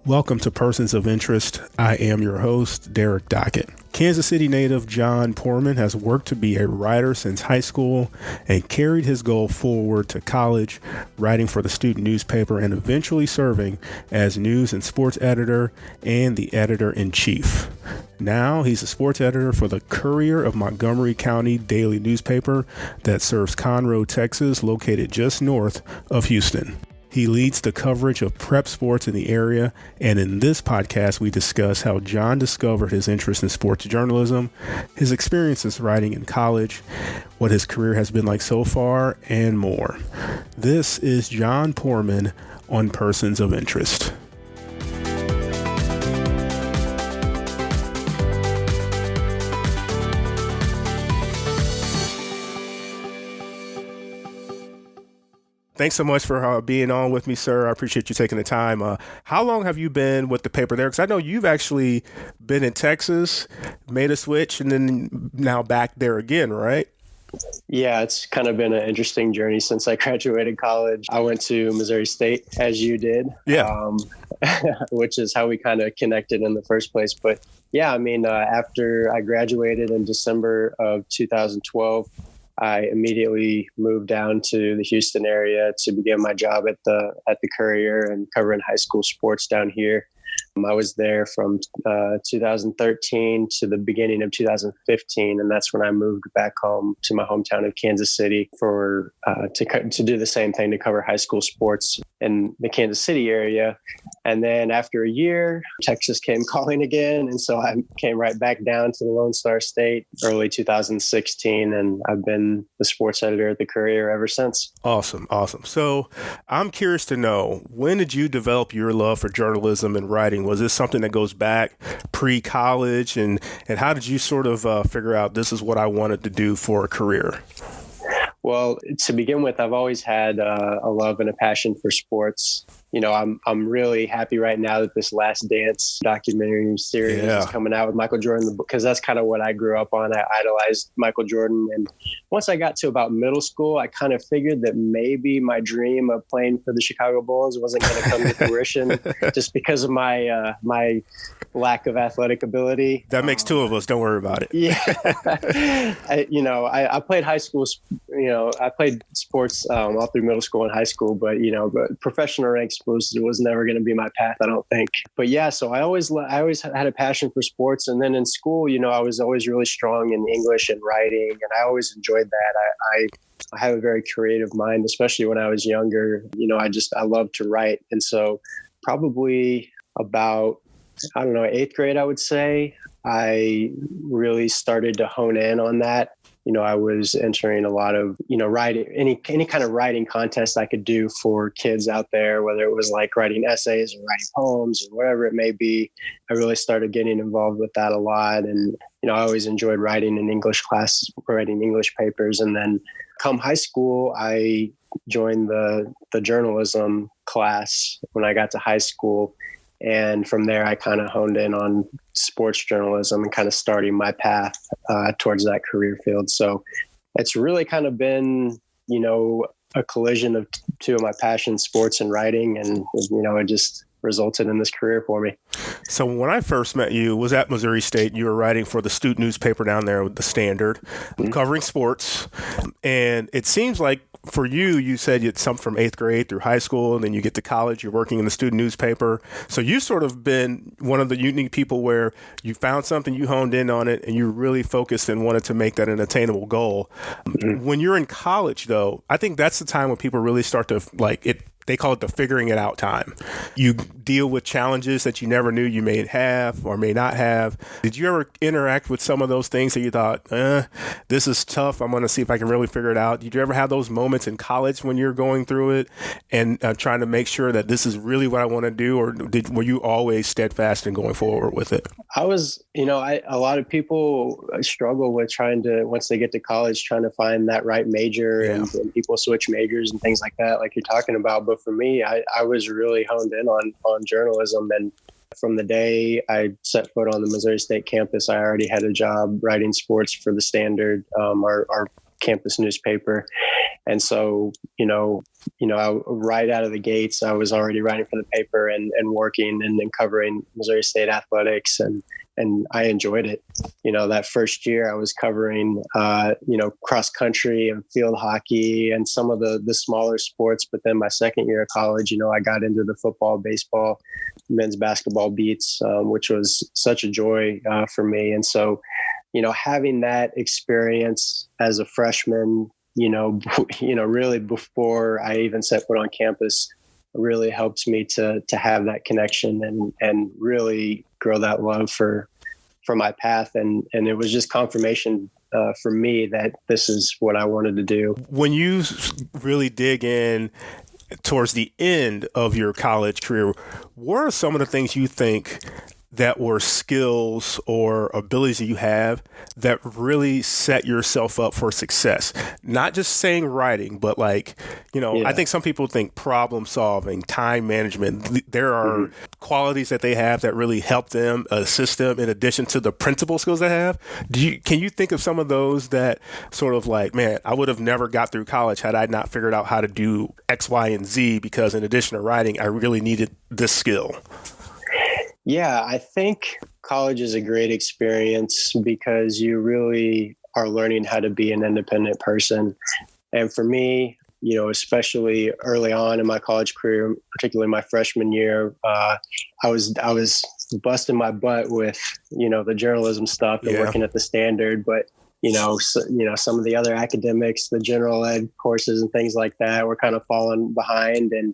Welcome to Persons of Interest. I am your host, Derek Dockett. Kansas City native Jon Poorman has worked to be a writer since high school and carried his goal forward to college, writing for the student newspaper and eventually serving as news and sports editor and the editor-in-chief. Now he's a sports editor for the Courier of Montgomery County daily newspaper that serves Conroe, Texas, located just north of Houston. He leads the coverage of prep sports in the area, and in this podcast, we discuss how Jon discovered his interest in sports journalism, his experiences writing in college, what his career has been like so far, and more. This is Jon Poorman on Persons of Interest. Thanks so much for being on with me, sir. I appreciate you taking the time. How long have you been with the paper there? Because I know you've actually been in Texas, made a switch, and then now back there again, right? Yeah, it's kind of been an interesting journey since I graduated college. I went to Missouri State, as you did, which is how we kind of connected in the first place. But yeah, I mean, after I graduated in December of 2012, I immediately moved down to the Houston area to begin my job at the Courier and covering high school sports down here. I was there from 2013 to the beginning of 2015, and that's when I moved back home to my hometown of Kansas City for to do the same thing, to cover high school sports in the Kansas City area. And then after a year, Texas came calling again, and so I came right back down to the Lone Star State early 2016, and I've been the sports editor at the Courier ever since. Awesome. So I'm curious to know, when did you develop your love for journalism and writing? Was this something that goes back pre-college, and how did you sort of figure out this is what I wanted to do for a career? Well, to begin with, I've always had a love and a passion for sports. You know, I'm really happy right now that this Last Dance documentary series is coming out with Michael Jordan, because that's kind of what I grew up on. I idolized Michael Jordan. And once I got to about middle school, I kind of figured that maybe my dream of playing for the Chicago Bulls wasn't going to come to fruition just because of my my lack of athletic ability. That makes two of us. Don't worry about it. Yeah. I played high school, I played sports all through middle school and high school, but professional ranks was never going to be my path, I don't think. But yeah, so I always had a passion for sports. And then in school, I was always really strong in English and writing, and I always enjoyed that. I have a very creative mind, especially when I was younger. I love to write. And so probably about, 8th grade, I would say, I really started to hone in on that. I was entering a lot of, writing, any kind of writing contest I could do for kids out there, whether it was like writing essays or writing poems or whatever it may be. I really started getting involved with that a lot. And, I always enjoyed writing in English class, writing English papers. And then come high school, I joined the journalism class when I got to high school. And from there, I kind of honed in on sports journalism and kind of starting my path towards that career field. So it's really kind of been, a collision of two of my passions, sports and writing. And, it just resulted in this career for me. So when I first met you was at Missouri State. You were writing for the student newspaper down there with the Standard, covering sports. And it seems like for you said you had something from 8th grade through high school, and then you get to college, you're working in the student newspaper. So you've sort of been one of the unique people where you found something, you honed in on it, and you really focused and wanted to make that an attainable goal. When you're in college, though, I think that's the time when people really start to they call it the figuring it out time. You deal with challenges that you never knew you may have or may not have. Did you ever interact with some of those things that you thought, this is tough, I'm going to see if I can really figure it out? Did you ever have those moments in college when you're going through it and trying to make sure that this is really what I want to do? Or were you always steadfast in going forward with it? I was, a lot of people struggle with once they get to college, trying to find that right major, and people switch majors and things like that, like you're talking about. But for me, I was really honed in on journalism. And from the day I set foot on the Missouri State campus, I already had a job writing sports for the Standard, our campus newspaper. And so, right out of the gates, I was already writing for the paper and working and then covering Missouri State athletics, and I enjoyed it. That first year I was covering, cross country and field hockey and some of the smaller sports. But then my second year of college, I got into the football, baseball, men's basketball beats, which was such a joy for me. And so, having that experience as a freshman, really before I even set foot on campus, really helped me to have that connection and really grow that love for my path. And it was just confirmation for me that this is what I wanted to do. When you really dig in towards the end of your college career, what are some of the things you think that were skills or abilities that you have that really set yourself up for success? Not just saying writing, but I think some people think problem solving, time management. There are qualities that they have that really help them, assist them in addition to the principal skills they have. Can you think of some of those that sort of man, I would have never got through college had I not figured out how to do X, Y, and Z, because in addition to writing, I really needed this skill? Yeah, I think college is a great experience because you really are learning how to be an independent person. And for me, especially early on in my college career, particularly my freshman year, I was busting my butt with, the journalism stuff and working at the Standard. But, some of the other academics, the general ed courses and things like that were kind of falling behind. And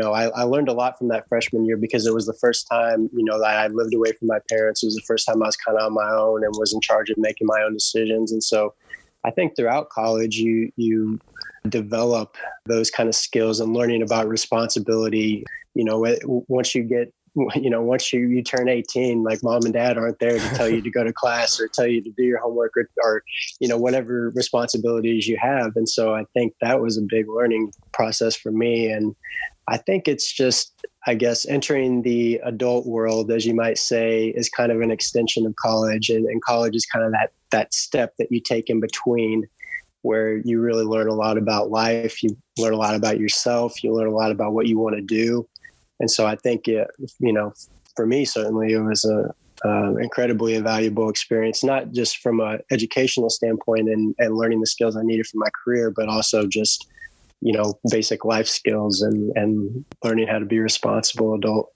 I learned a lot from that freshman year because it was the first time, that I lived away from my parents. It was the first time I was kind of on my own and was in charge of making my own decisions. And so I think throughout college, you develop those kind of skills and learning about responsibility. Once you get, once you turn 18, mom and dad aren't there to tell you to go to class or tell you to do your homework or whatever responsibilities you have. And so I think that was a big learning process for me. And I think it's just, entering the adult world, as you might say, is kind of an extension of college. And college is kind of that step that you take in between, where you really learn a lot about life. You learn a lot about yourself. You learn a lot about what you want to do. And so I think, for me, certainly it was a incredibly valuable experience, not just from an educational standpoint and learning the skills I needed for my career, but also just basic life skills and learning how to be a responsible adult.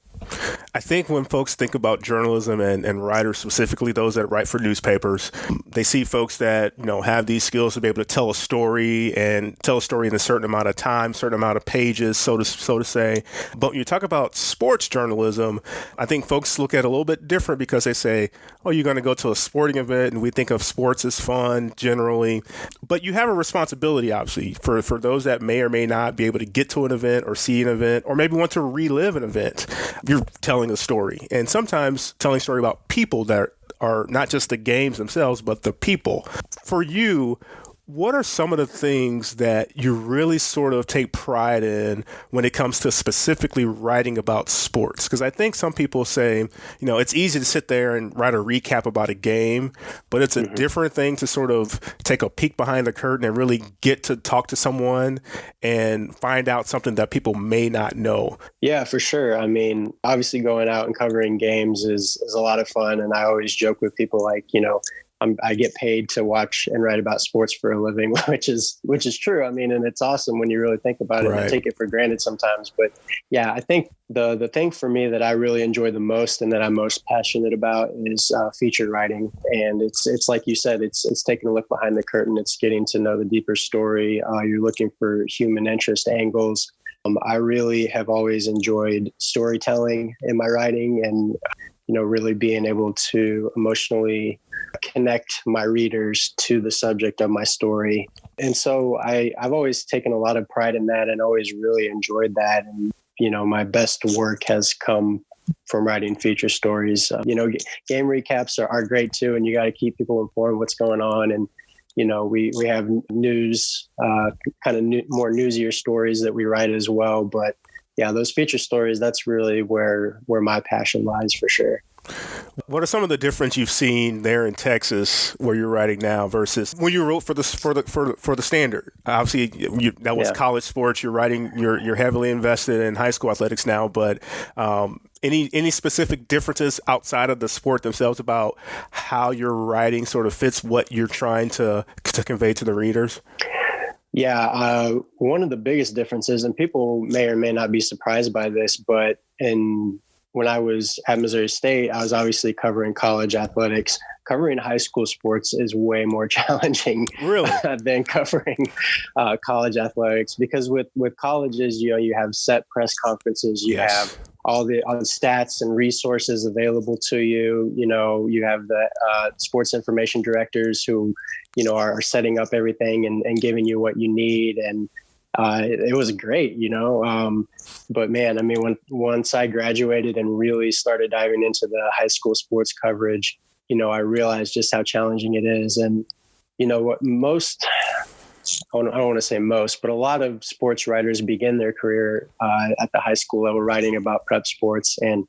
I think when folks think about journalism and writers, specifically those that write for newspapers, they see folks that, have these skills to be able to tell a story and tell a story in a certain amount of time, certain amount of pages, so to say. But when you talk about sports journalism, I think folks look at it a little bit different because they say, oh, you're going to go to a sporting event, and we think of sports as fun generally. But you have a responsibility, obviously, for those that may or may not be able to get to an event or see an event or maybe want to relive an event. You're telling a story, and sometimes telling a story about people that are not just the games themselves, but the people. For you, what are some of the things that you really sort of take pride in when it comes to specifically writing about sports? Because I think some people say, it's easy to sit there and write a recap about a game, but it's a different thing to sort of take a peek behind the curtain and really get to talk to someone and find out something that people may not know. Yeah, for sure. I mean, obviously going out and covering games is a lot of fun. And I always joke with people I get paid to watch and write about sports for a living, which is true. I mean, and it's awesome when you really think about it. Right. And take it for granted sometimes. But yeah, I think the thing for me that I really enjoy the most and that I'm most passionate about is feature writing. And it's like you said, it's taking a look behind the curtain. It's getting to know the deeper story. You're looking for human interest angles. I really have always enjoyed storytelling in my writing and really being able to emotionally connect my readers to the subject of my story. And so I've always taken a lot of pride in that and always really enjoyed that. And, my best work has come from writing feature stories. Game recaps are great too, and you got to keep people informed what's going on. And, we have news, more newsier stories that we write as well. But yeah, those feature stories, that's really where my passion lies for sure. What are some of the difference you've seen there in Texas where you're writing now versus when you wrote for the Standard? Obviously, that was college sports. You're writing. You're heavily invested in high school athletics now. But any specific differences outside of the sport themselves about how your writing sort of fits what you're trying to convey to the readers? Yeah, one of the biggest differences, and people may or may not be surprised by this, but when I was at Missouri State, I was obviously covering college athletics. Covering high school sports is way more challenging really? Than covering college athletics, because with colleges, you have set press conferences, you have all the stats and resources available to you. You have the sports information directors who, are setting up everything and giving you what you need. And it was great, but man, I mean, once I graduated and really started diving into the high school sports coverage, I realized just how challenging it is. And, what I don't want to say most, but a lot of sports writers begin their career at the high school level writing about prep sports. And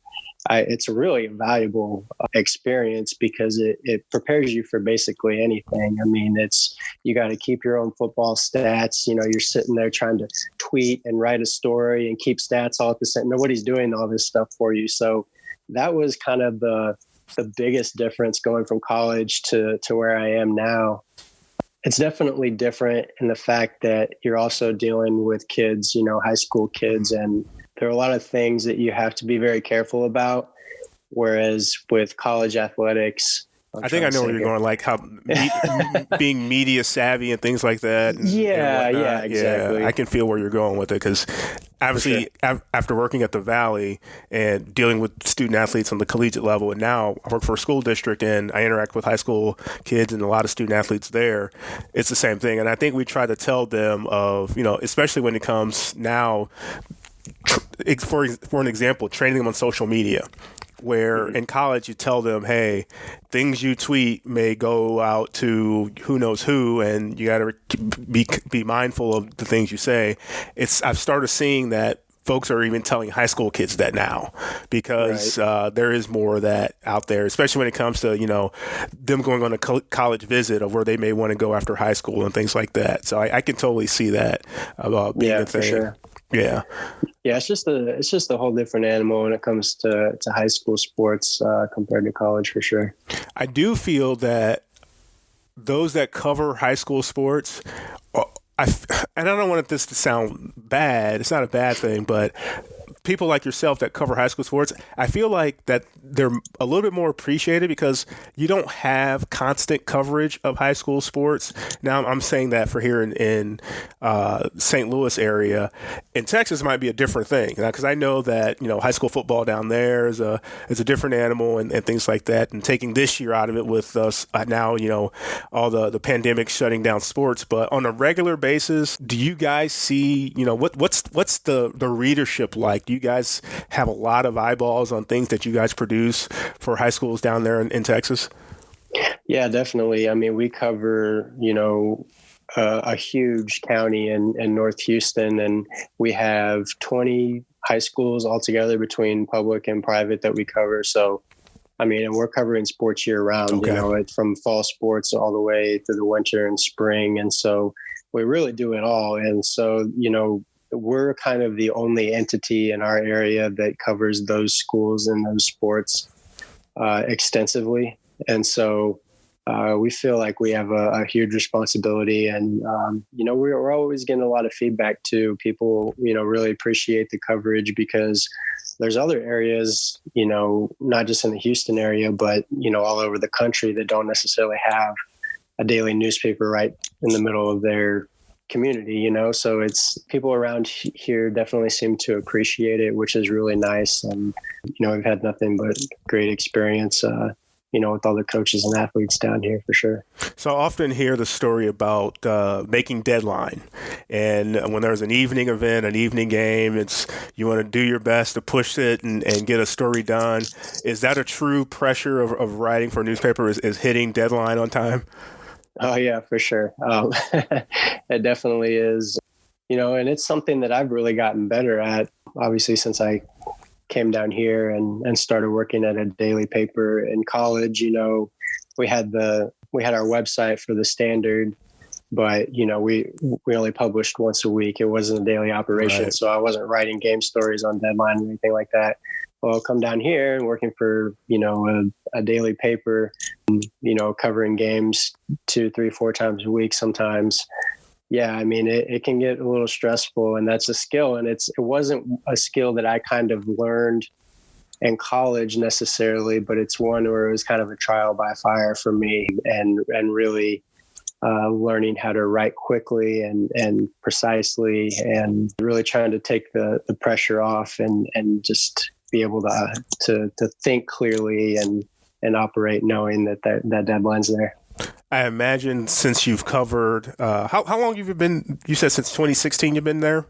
it's a really valuable experience because it prepares you for basically anything. I mean, you got to keep your own football stats. You're sitting there trying to tweet and write a story and keep stats all at the same. Nobody's doing all this stuff for you. So that was kind of the biggest difference going from college to where I am now. It's definitely different in the fact that you're also dealing with kids, high school kids, and there are a lot of things that you have to be very careful about. Whereas with college athletics, I think I know where you're going, like how being media savvy and things like that. Yeah, exactly. Yeah, I can feel where you're going with it because obviously after working at the Valley and dealing with student athletes on the collegiate level, and now I work for a school district and I interact with high school kids and a lot of student athletes there, it's the same thing. And I think we try to tell them of, especially when it comes now, for an example, training them on social media. Where in college you tell them, hey, things you tweet may go out to who knows who, and you got to be mindful of the things you say. I've started seeing that folks are even telling high school kids that now because there is more of that out there, especially when it comes to, them going on a college visit of where they may want to go after high school and things like that. So I can totally see that about being a thing. For sure. Yeah. Yeah, it's just a whole different animal when it comes to high school sports compared to college, for sure. I do feel that those that cover high school sports, and I don't want this to sound bad. It's not a bad thing, but people like yourself that cover high school sports, I feel like that they're a little bit more appreciated because you don't have constant coverage of high school sports. Now, I'm saying that for here in St. Louis area. In Texas, it might be a different thing because I know that high school football down there is a different animal and things like that. And taking this year out of it with us now, all the pandemic shutting down sports. But on a regular basis, do you guys see what's the readership like? Do you guys have a lot of eyeballs on things that you guys produce for high schools down there in Texas? Yeah, definitely. I mean, we cover, a huge county in North Houston, and we have 20 high schools altogether between public and private that we cover. So, I mean, and we're covering sports year round, from fall sports all the way to the winter and spring. And so we really do it all. And so, we're kind of the only entity in our area that covers those schools and those sports extensively. And so we feel like we have a huge responsibility. And, we're always getting a lot of feedback too. People, really appreciate the coverage because there's other areas, not just in the Houston area, but, all over the country that don't necessarily have a daily newspaper right in the middle of their community, so it's people around here definitely seem to appreciate it, which is really nice. And, we've had nothing but great experience, with all the coaches and athletes down here for sure. So I often hear the story about making deadline. And when there's an evening event, an evening game, you want to do your best to push it and get a story done. Is that a true pressure of writing for a newspaper is hitting deadline on time? Oh, yeah, for sure. It definitely is, and it's something that I've really gotten better at, obviously, since I came down here and started working at a daily paper in college. We had our website for the Standard, but we only published once a week. It wasn't a daily operation, Right. so I wasn't writing game stories on deadline or anything like that. Well, come down here and working for a daily paper, covering games 2, 3, 4 times a week sometimes. Yeah, I mean, it can get a little stressful, and that's a skill. And it wasn't a skill that I kind of learned in college necessarily, but it's one where it was kind of a trial by fire for me, and really learning how to write quickly and precisely, and really trying to take the pressure off and just be able to think clearly and operate knowing that deadline's there. I imagine since you've covered, how long have you been? You said since 2016 you've been there?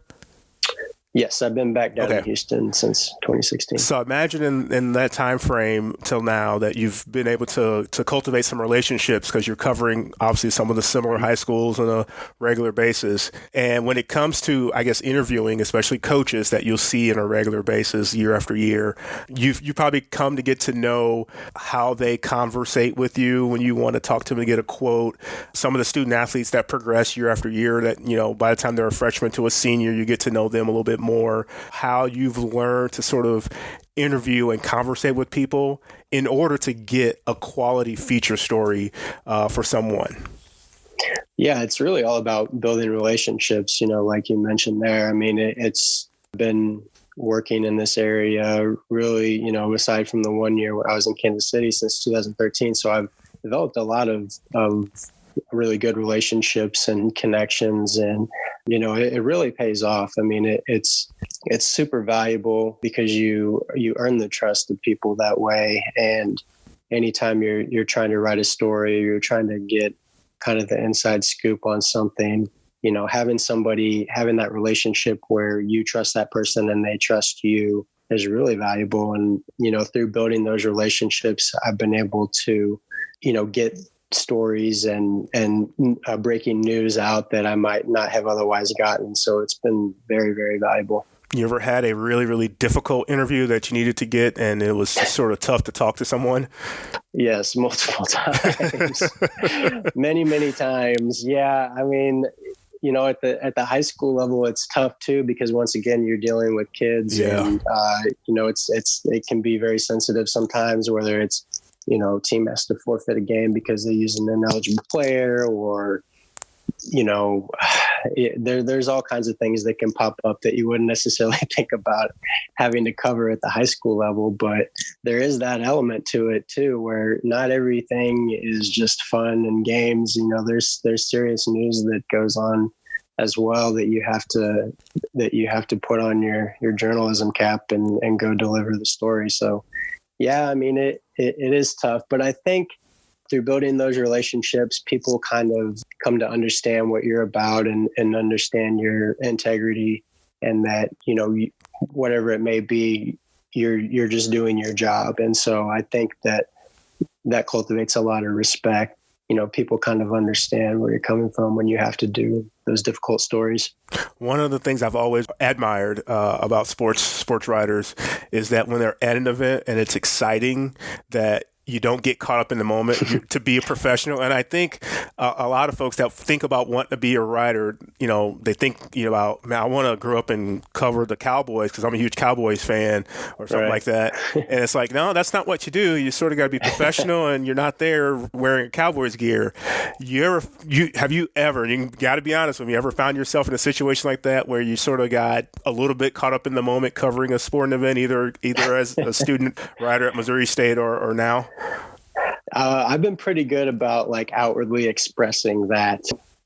Yes, I've been back down in Houston since 2016. So imagine in that time frame till now that you've been able to cultivate some relationships, because you're covering obviously some of the similar high schools on a regular basis. And when it comes to, I guess, interviewing, especially coaches that you'll see on a regular basis year after year, you probably come to get to know how they conversate with you when you want to talk to them to get a quote. Some of the student athletes that progress year after year, that by the time they're a freshman to a senior, you get to know them a little bit more, how you've learned to sort of interview and conversate with people in order to get a quality feature story for someone. Yeah, it's really all about building relationships, like you mentioned there. I mean, it's been working in this area really, aside from the 1 year where I was in Kansas City since 2013. So I've developed a lot of really good relationships and connections, and it really pays off. I mean, it's super valuable because you earn the trust of people that way. And anytime you're trying to write a story, you're trying to get kind of the inside scoop on something, having that relationship where you trust that person and they trust you is really valuable. And through building those relationships, I've been able to get stories and breaking news out that I might not have otherwise gotten. So it's been very, very valuable. You ever had a really, really difficult interview that you needed to get and it was sort of tough to talk to someone? Yes, multiple times. Many, many times. Yeah. I mean, at the high school level, it's tough too, because once again, you're dealing with kids, and it can be very sensitive sometimes, whether it's team has to forfeit a game because they use an ineligible player, or, there's all kinds of things that can pop up that you wouldn't necessarily think about having to cover at the high school level. But there is that element to it too, where not everything is just fun and games. There's serious news that goes on as well that you have to put on your journalism cap and go deliver the story. So yeah, I mean, it is tough, but I think through building those relationships, people kind of come to understand what you're about and understand your integrity, and that, whatever it may be, you're just doing your job. And so I think that cultivates a lot of respect. People kind of understand where you're coming from when you have to do those difficult stories. One of the things I've always admired about sports writers is that when they're at an event and it's exciting, that you don't get caught up in the moment to be a professional. And I think a lot of folks that think about wanting to be a writer, they think about, man, I want to grow up and cover the Cowboys because I'm a huge Cowboys fan or something like that. And it's like, no, that's not what you do. You sort of got to be professional, and you're not there wearing Cowboys gear. Have you ever, and you got to be honest with me, ever found yourself in a situation like that where you sort of got a little bit caught up in the moment covering a sporting event, either as a student writer at Missouri State or now? I've been pretty good about outwardly expressing that.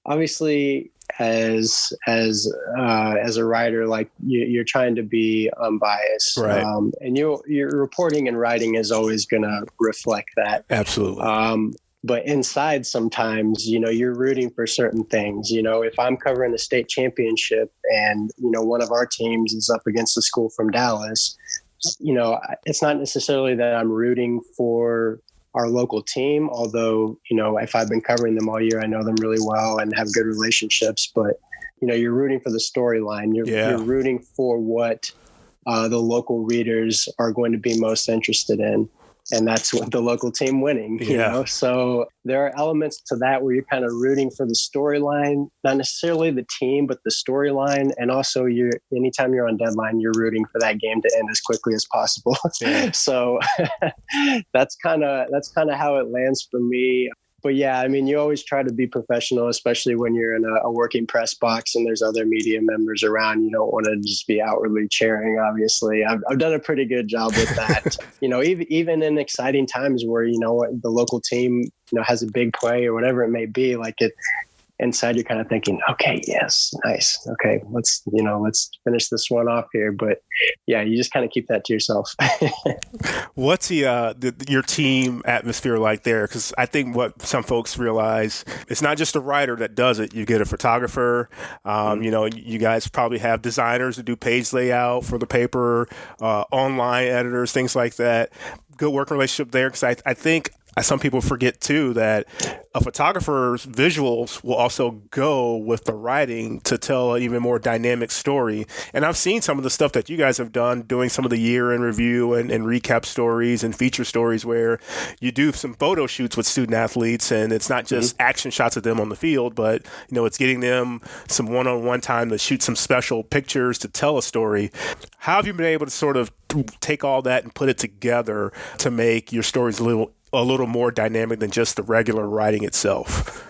Obviously, as a writer, you're trying to be unbiased, right? And your reporting and writing is always going to reflect that. Absolutely. But inside, sometimes you're rooting for certain things. If I'm covering the state championship and one of our teams is up against a school from Dallas, it's not necessarily that I'm rooting for our local team, although, if I've been covering them all year, I know them really well and have good relationships. But, you're rooting for the storyline. You're rooting for what the local readers are going to be most interested in. And that's what the local team winning, you know? So there are elements to that where you're kind of rooting for the storyline, not necessarily the team, but the storyline. And also anytime you're on deadline, you're rooting for that game to end as quickly as possible. Yeah. So that's kind of how it lands for me. But yeah, I mean, you always try to be professional, especially when you're in a working press box and there's other media members around. You don't want to just be outwardly cheering, obviously. I've done a pretty good job with that. Even in exciting times where, the local team, has a big play or whatever it may be, inside you're kind of thinking, okay, yes, nice. Okay, let's finish this one off here. But yeah, you just kind of keep that to yourself. What's your team atmosphere like there? Because I think what some folks realize, it's not just a writer that does it. You get a photographer. You guys probably have designers that do page layout for the paper, online editors, things like that. Good working relationship there, because I think some people forget too that a photographer's visuals will also go with the writing to tell an even more dynamic story. And I've seen some of the stuff that you guys have done, doing some of the year in review and recap stories and feature stories where you do some photo shoots with student athletes, and it's not just action shots of them on the field, but it's getting them some one-on-one time to shoot some special pictures to tell a story. How have you been able to sort of take all that and put it together to make your stories a little more dynamic than just the regular writing itself?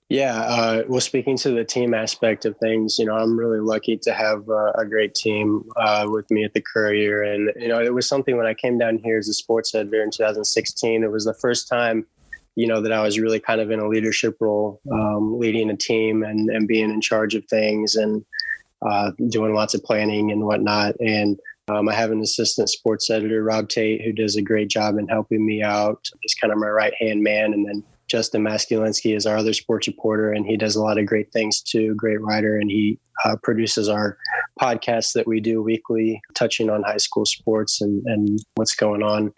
Yeah. Well, speaking to the team aspect of things, I'm really lucky to have a great team with me at the Courier. And, it was something when I came down here as a sports editor in 2016, it was the first time, that I was really kind of in a leadership role, leading a team and being in charge of things and doing lots of planning and whatnot. And I have an assistant sports editor, Rob Tate, who does a great job in helping me out. He's kind of my right-hand man. And then Justin Maskulinski is our other sports reporter, and he does a lot of great things too, great writer. And he produces our podcast that we do weekly, touching on high school sports and what's going on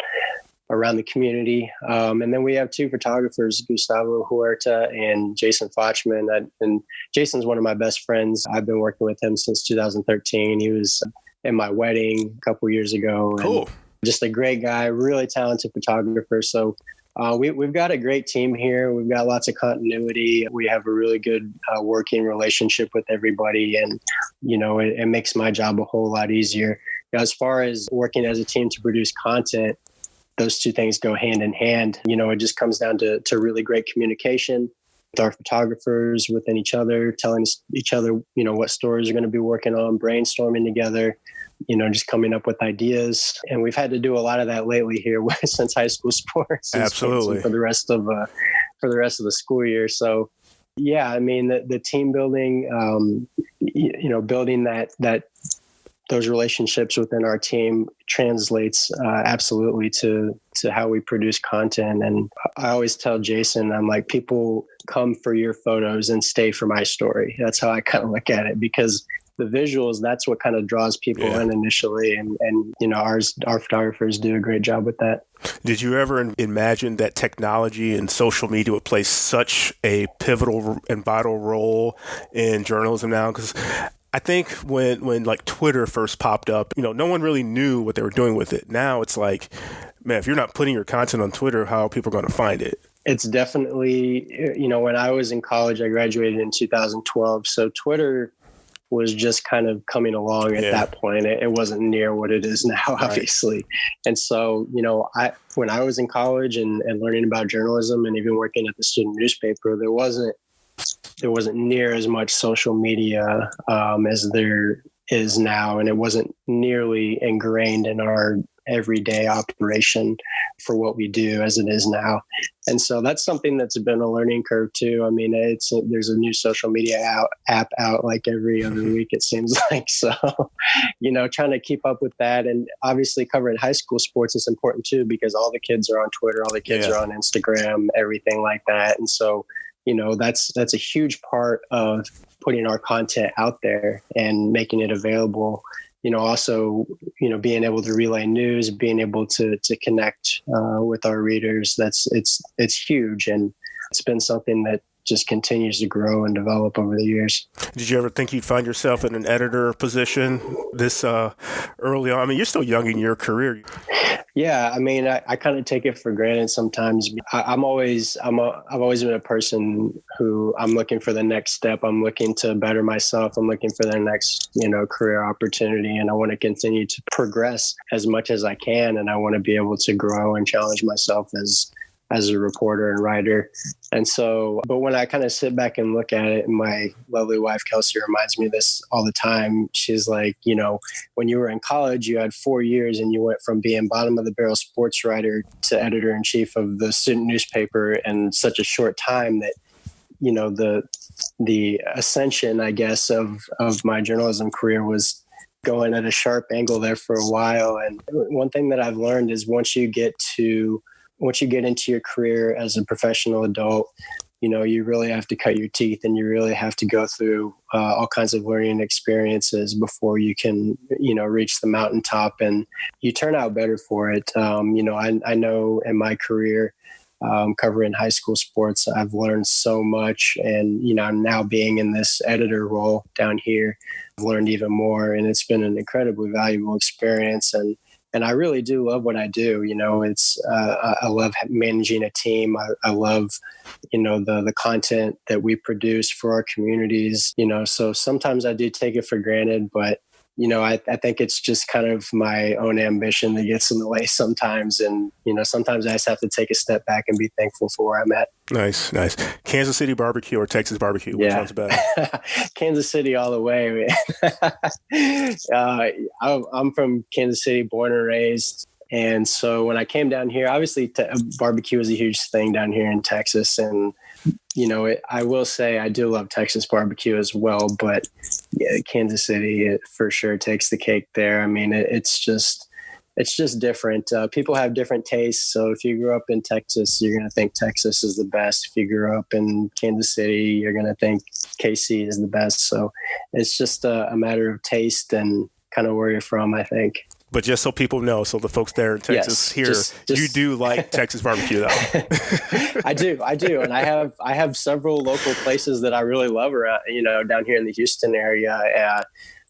around the community. And then we have two photographers, Gustavo Huerta and Jason Fochman. And Jason's one of my best friends. I've been working with him since 2013. He was in my wedding a couple years ago. Cool. And just a great guy, really talented photographer. So we've got a great team here. We've got lots of continuity. We have a really good working relationship with everybody. And, it makes my job a whole lot easier. As far as working as a team to produce content, those two things go hand in hand. It just comes down to really great communication with our photographers, within each other, telling each other, what stories are going to be working on, brainstorming together, just coming up with ideas. And we've had to do a lot of that lately here since high school sports. Absolutely. For the rest of the school year. So yeah, I mean, the team building, building that those relationships within our team translates absolutely to how we produce content. And I always tell Jason, I'm like, people come for your photos and stay for my story. That's how I kind of look at it, because the visuals, that's what kind of draws people in initially. And our photographers do a great job with that. Did you ever imagine that technology and social media would play such a pivotal and vital role in journalism now? Because I think when like Twitter first popped up, no one really knew what they were doing with it. Now it's like, man, if you're not putting your content on Twitter, how are people going to find it? It's definitely, when I was in college, I graduated in 2012. So Twitter was just kind of coming along at that point. It wasn't near what it is now, obviously. Right. And so, when I was in college and learning about journalism and even working at the student newspaper, there wasn't near as much social media as there is now. And it wasn't nearly ingrained in our everyday operation for what we do as it is now. And so that's something that's been a learning curve too. I mean, there's a new social media app out like every other week, it seems like. So, trying to keep up with that, and obviously covering high school sports is important too, because all the kids are on Twitter, all the kids are on Instagram, everything like that. And so, that's a huge part of putting our content out there and making it available. Also, being able to relay news, being able to connect with our readers, it's huge. And it's been something that, just continues to grow and develop over the years. Did you ever think you'd find yourself in an editor position this early on? I mean, you're still young in your career. Yeah, I mean, I kind of take it for granted sometimes. I've always been a person who I'm looking for the next step. I'm looking to better myself. I'm looking for the next, career opportunity, and I want to continue to progress as much as I can. And I want to be able to grow and challenge myself as a reporter and writer. And so, but when I kind of sit back and look at it, and my lovely wife, Kelsey, reminds me of this all the time. She's like, when you were in college, you had 4 years and you went from being bottom of the barrel sports writer to editor in chief of the student newspaper in such a short time that, the ascension, I guess, of my journalism career was going at a sharp angle there for a while. And one thing that I've learned is once you get into your career as a professional adult, you really have to cut your teeth and you really have to go through all kinds of learning experiences before you can, reach the mountaintop, and you turn out better for it. I know in my career, covering high school sports, I've learned so much, and, now being in this editor role down here, I've learned even more, and it's been an incredibly valuable experience. And I really do love what I do. I love managing a team. I love, the content that we produce for our communities, so sometimes I do take it for granted, but, I think it's just kind of my own ambition that gets in the way sometimes. And, sometimes I just have to take a step back and be thankful for where I'm at. Nice. Kansas City barbecue or Texas barbecue? Which one's better? Kansas City all the way, man. I'm from Kansas City, born and raised. And so when I came down here, obviously barbecue is a huge thing down here in Texas. And, I will say I do love Texas barbecue as well, but Kansas City, it for sure takes the cake there. I mean, it's just different. People have different tastes. So if you grew up in Texas, you're going to think Texas is the best. If you grew up in Kansas City, you're going to think KC is the best. So it's just a matter of taste and kind of where you're from, I think. But just so people know, so the folks there in Texas you do like Texas barbecue, though. I do. And I have several local places that I really love around, down here in the Houston area.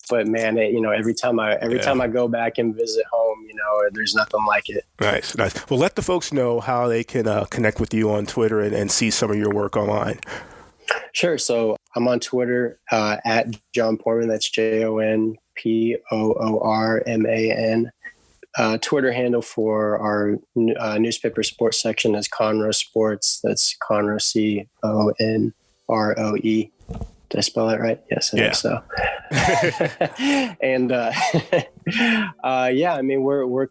But man, every time I go back and visit home, there's nothing like it. Nice. Well, let the folks know how they can connect with you on Twitter and see some of your work online. Sure. So I'm on Twitter at Jon Poorman. That's JONPOORMAN. Twitter handle for our newspaper sports section is Conroe Sports. That's Conroe, CONROE. Did I spell that right? Yes, I think so. And I mean, we're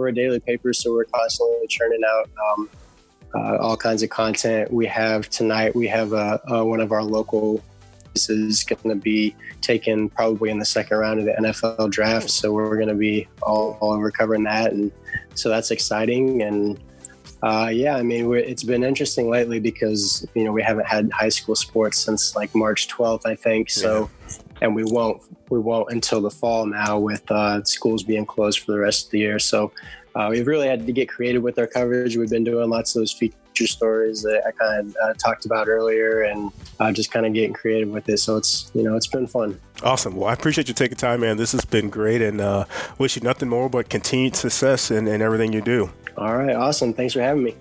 a daily paper, so we're constantly churning out all kinds of content. We have one of our local is going to be taken probably in the second round of the NFL draft, so we're going to be all over covering that, and so that's exciting. And I mean, it's been interesting lately because we haven't had high school sports since like March 12th, I think. So, and we won't until the fall now, with schools being closed for the rest of the year. So we've really had to get creative with our coverage. We've been doing lots of those feature stories that I kind of talked about earlier, and just kind of getting creative with it. So it's been fun. Awesome. Well, I appreciate you taking time, man. This has been great, and wish you nothing more but continued success in everything you do. All right. Awesome. Thanks for having me.